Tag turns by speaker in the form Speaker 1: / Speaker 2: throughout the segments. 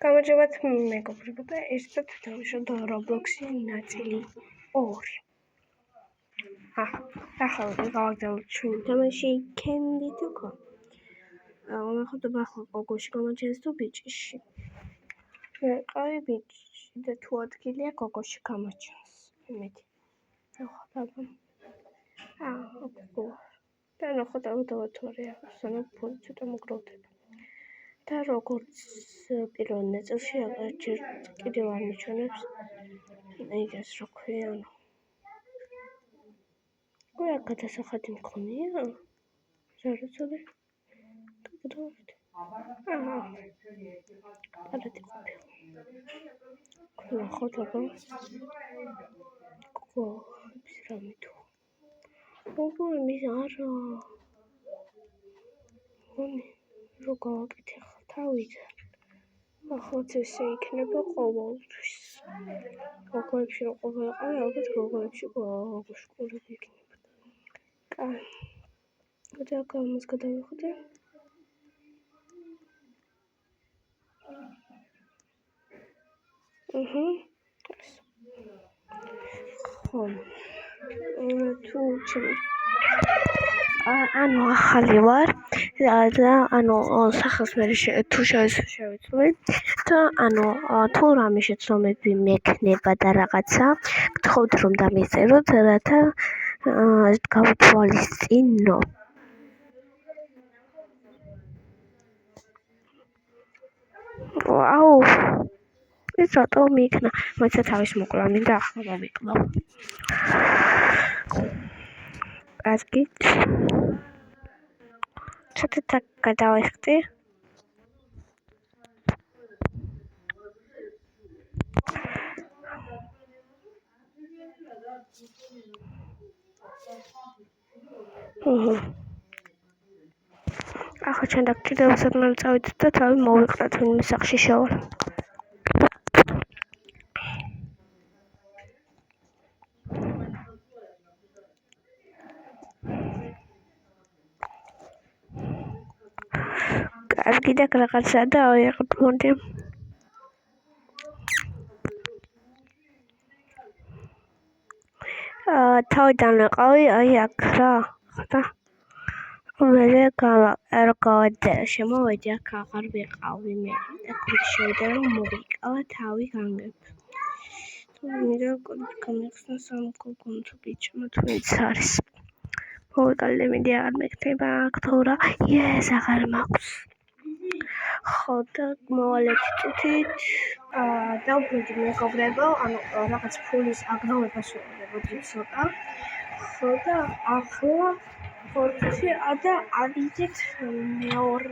Speaker 1: გამარჯობათ მეგობრებო და ერთად დავუშვათ Roblox-ი ნაწილი 2. ახლა გავაგზავნოთ ჩვენი თამაში Candy to Go. ვნახოთ ახლა გოგოში გამოჩენს თუ ბიჭიში. მე ყავი ბიჭი და თუ ადგილია გოგოში გამოჩენს. იმედი. ახლა და ნახოთ ავდავათორე ახლა ფული ცოტა მოგროვდება. და როგორც პირველ ნაწილში კიდევ არ მიჩვენებს ეს რო ქვია რა გადასახადი მქონია? ზარუცოდე გადავიდე. პარადი ყოფილი. ნახოთ აბა. რამე თუ. მის არა. რო გავაკეთე ახლა თავიდან. ახლა ესე იქნება ყოველთვის. გოგოებში რო ყოფილიყავი, ალბათ გოგოებში გოგოშკოლები იქნება. კაი. და გამოს გადავიხადე. ხო. თუ ჩემი ანუ ახალი ვარ და ანუ სახეს მე თუ შევიცვლი და ანუ თუ რამე შეცდომები მექნება და რაღაცა გთხოვთ რომ დამიწეროთ რათა გავითვალისწინო. აუ ეს რატო მიქნა? მოიცა თავის მოკლა მინდა ახლა მომიკლავ. ასკით ცოტა так გადავიხდი. ახლა ჩვენ და კიდევ საკმაოდ წავიდეთ და თავი მოვიყრათ ვინმე სახში შევალ. კარგი და რაღაცა და აიღებდი. თავიდან ვიყავი აი აქ რა ხდა. მე შემოვედი აქ აღარ ვიყავი მე. აქ შევიდა რომ მოვიკავა თავი განგებ. მინდა გამიხსნა სამკურნალო თუ ბიჭმა თუ ის არის. მოვიკალე მინდა აღარ მეკნება აქ თორა ეს აღარ მაქვს. ხო და მოვალეთ წუთით დავბრუნდი მეგობრებო, ანუ რაღაც ფულის აგროვებას ვიყურებოდი ცოტა. ხო და ახლა ხორცი და ავიდეთ მეორე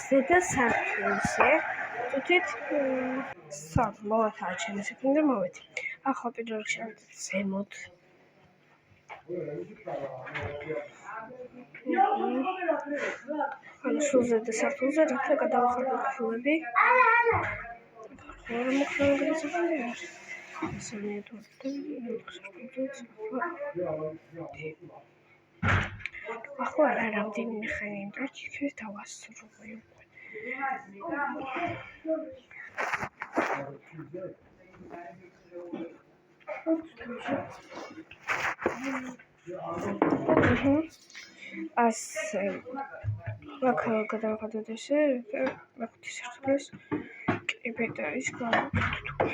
Speaker 1: ზედა სართულზე. წუთით მოვათავე ჩემი საქმე და მოვედი. ახლა პირველ რიგში ავიდეთ ზემოთ. ანუ სულ ზედა სართულზე რათა გადავახარდოთ ფულები. რა მოხდება საქმეა? ახლა რამდენიმე ხანი იმდროჩი დავასრულე უკვე. ასე ახლა გადავხადოთ ესე და ნახოთ ის ერთგულს კი ბედა ის გავაკეთოთ.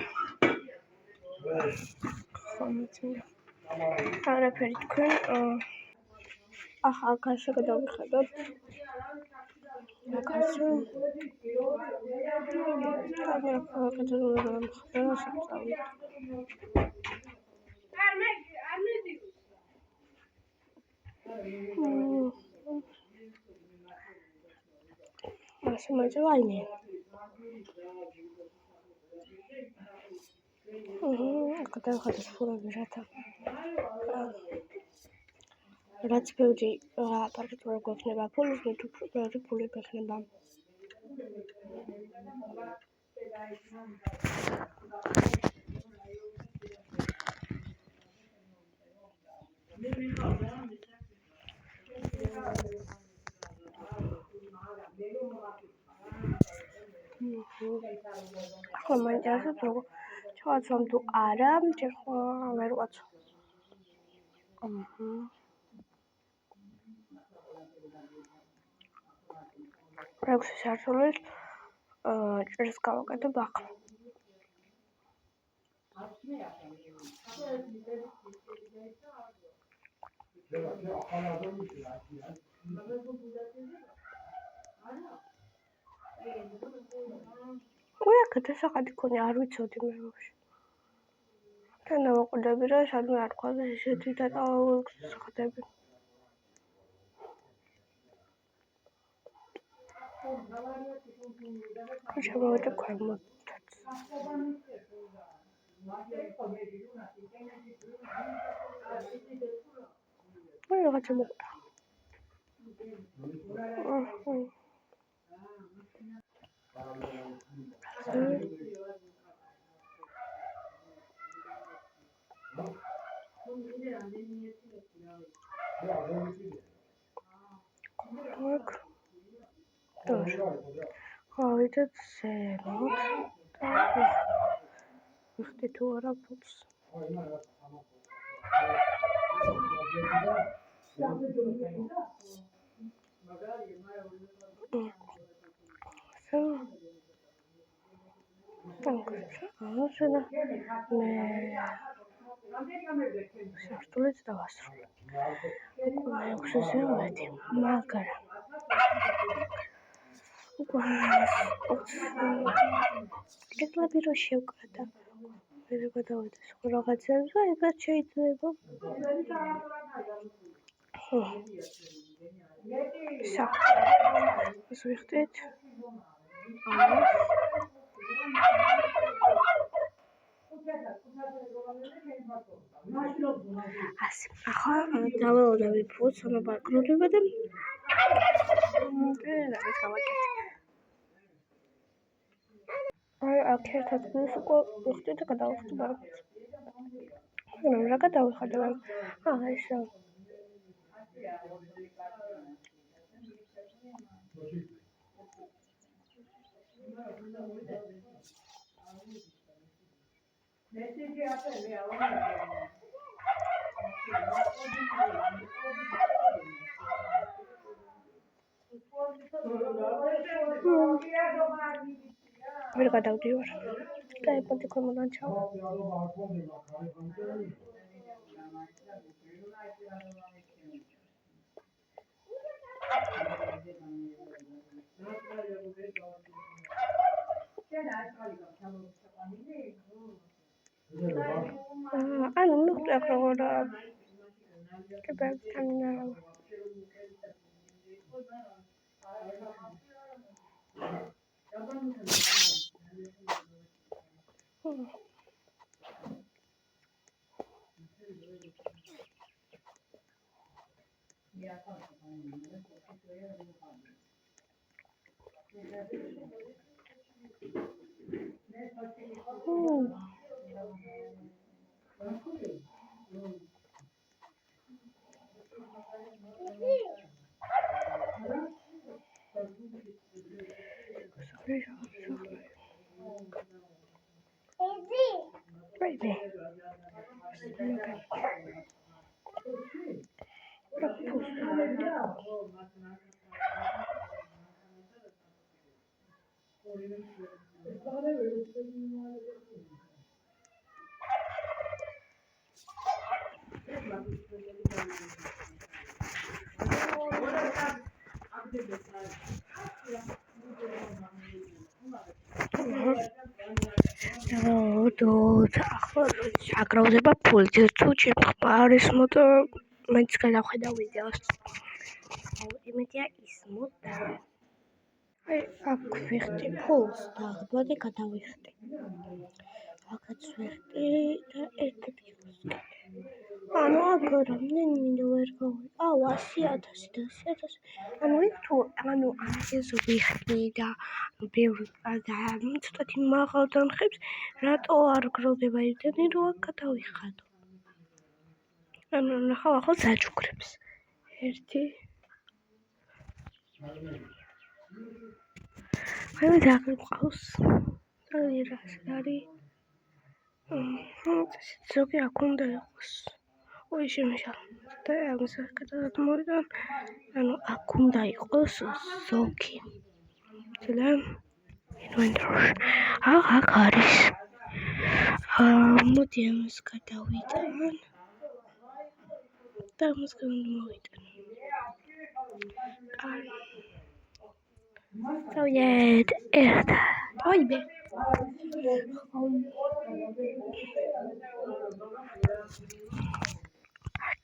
Speaker 1: არაფერი თქვენ ახლა კაშა გადავიხადოთ. კაშა ასე მოძაინე. გადავხადოთ ფულები რათა. რაც ბევრი პარკეტური გვექნება ფულის, მე თუ ბევრი ფული გვექნება. ახლა მაინტერესებს როგორ ჩავაცვამ თუ არა, ჯერ ხო ვერ ვაცვამ. ექვსი სართულის ჭერს გავაკეთებ ახლა. აქეთ ესახადი ქონი არ ვიცოდი მე ვაფშე. თანავაყუდები რა სადმე არ ყავს ესეთი დატავებული. ჩამოვედი ქვემოთ. რაღაცა მოკვდა. ავიდეთ ზემოთ და ვიხდი თუ არა ფულს. სართულიც დავასრულე. უკვე ექვსზე ვედი, მაგრამ კედლები რო შევკრადა, ვერ გადავედი სხვა რაღაცებზე, ეგაც შეიძლება. ეს ვიხდით. ასე, ახლა დაველოდები ფულს, ბარკროდება და ეს გავაკეთე. აქ ერთ ადგილას უკვე ვიხდი და გადავიხდი ბარკროდეს. მაგრამ რა გადავიხადე? ესე. ვერ გადავდივარ. დაიწყე კომოდან ჩავა. ანუ მიხდი აქ როგორ კებერთან არა. აგროვდება ფული თუ არის მოდ მეც გადავხედა ვიდეოს. იმედია ისმოდა. აქ ვიხდი ფულს და აღდგოდი გადავიხდი. აქაც ვიხდი და ერთად გიხსნა. ანუ აქ რამდენი მინდა ვერ გავი. 100,000 და 100,000. ანუ ეს ვიხდი და ბევრი და ცოტათი მაღალ დანხებს, რატო არ გროვდება იმდენი რომ აქ გადავიხადო. ანუ ნახავ ახლა საჩუქრებს. 1 მე დაგიყვავს რას არის ზოგი აქ უნდა იყოს ой შემიშალ და ამას გადავდ მოვიდან ანუ აქ უნდა იყოს ზოგი და ინვენტორში აქ არის მოდი ამას გადავიდან და ამას გადმოვიდან დავიეთ ერთა ოიბე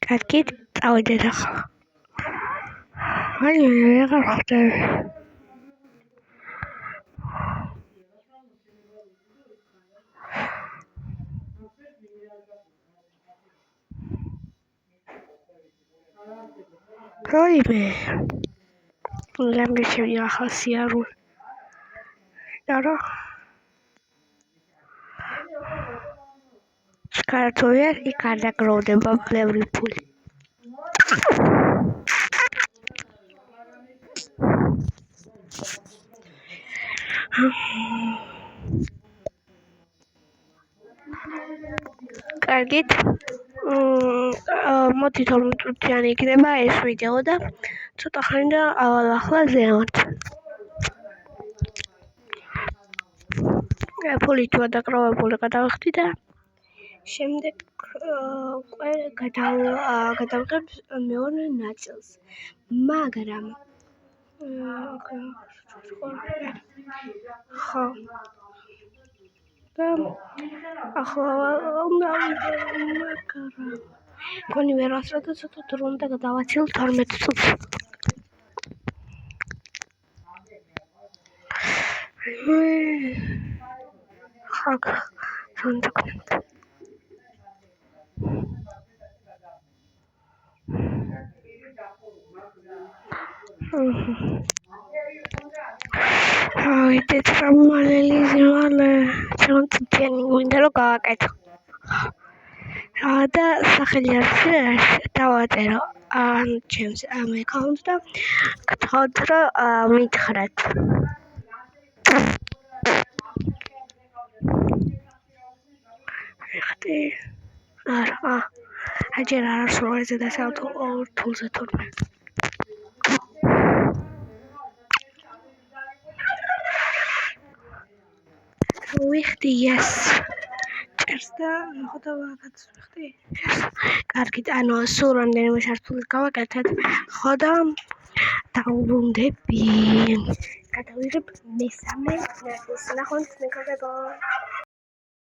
Speaker 1: კარგით წავიდეთ ახლა აი აღარ ხდება ოიბე ლანგეში ახლა სიარული და Scartoia y cada crow de Babylon Pool. კარგით მოდი თორმეტ წუთიანი იქნება ეს ვიდეო და ცოტა ხანი და ახლა ზევართ ფულით დაკრავებული გადავხდი და შემდეგ გადავღებ მეორე ნაწილს მაგრამ ხო და ახლა უნდა მგონი ვერასდრო და ცოტა დრო უნდა გადავაცილ 12 წუთს ხაკ სანდაკმენტ Uite, trammalele sunt țieni, uite lo gaghet. Da, სახელი არის დავაწერო ჩემს ამ აკაუნტს და გთხოვთ რომ მითხრათ. ეხტი არა აჯერ არ სულაზე და საერთო ორ თულზე თურმე. ვიხდი yes. წერს და ხოდა რაღაც ვიხდი. კარგით, ანუ სულ რამდენიმე სართული გავაკეთეთ. ხოდა დაუბრუნდები. გადავიღებ მესამე ნაწილს. ნახვამდის მეგობრებო.